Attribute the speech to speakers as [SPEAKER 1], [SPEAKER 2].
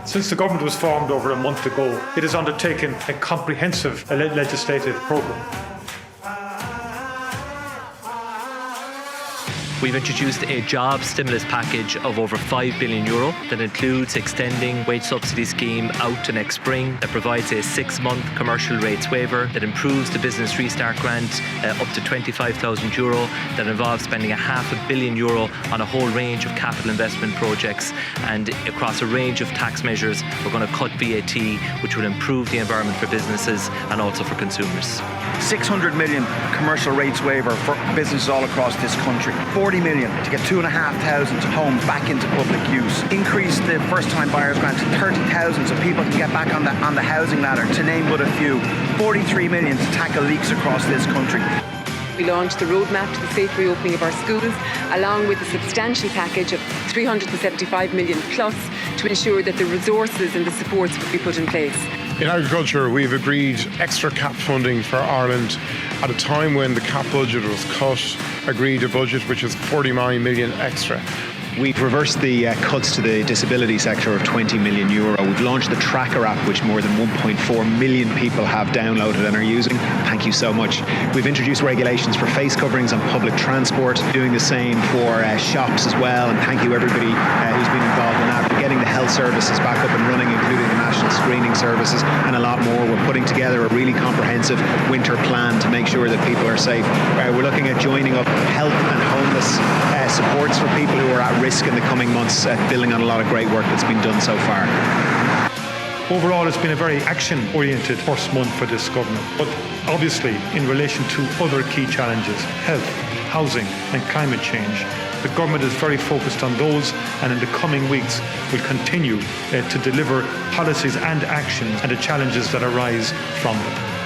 [SPEAKER 1] Since the government was formed over a month ago, it has undertaken a comprehensive legislative programme.
[SPEAKER 2] We've introduced a job stimulus package of over €5 billion that includes extending wage subsidy scheme out to next spring, that provides a 6-month commercial rates waiver, that improves the business restart grant up to €25,000, that involves spending €500 million on a whole range of capital investment projects, and across a range of tax measures. We're going to cut VAT, which will improve the environment for businesses and also for consumers.
[SPEAKER 3] 600 million commercial rates waiver for businesses all across this country. 40 million to get 2,500 homes back into public use. Increase the first-time buyers grant to 30,000 so people can get back on the housing ladder, to name but a few. 43 million to tackle leaks across this country.
[SPEAKER 4] We launched the roadmap to the safe reopening of our schools, along with a substantial package of 375 million plus to ensure that the resources and the supports will be put in place.
[SPEAKER 5] In agriculture, we've agreed extra CAP funding for Ireland at a time when the CAP budget was cut, agreed a budget which is 49 million extra.
[SPEAKER 6] We've reversed the cuts to the disability sector of €20 million. We've launched the Tracker app, which more than 1.4 million people have downloaded and are using. Thank you so much. We've introduced regulations for face coverings on public transport, doing the same for shops as well. And thank you everybody who's been involved in that. We're getting the health services back up and running, including the national screening services and a lot more. We're putting together a really comprehensive winter plan to make sure that people are safe. We're looking at joining up health and homeless supports for people who are at risk in the coming months, building on a lot of great work that's been done so far.
[SPEAKER 1] Overall, it's been a very action-oriented first month for this government. But obviously, in relation to other key challenges, health, housing and climate change, the government is very focused on those, and in the coming weeks will continue to deliver policies and actions and the challenges that arise from them.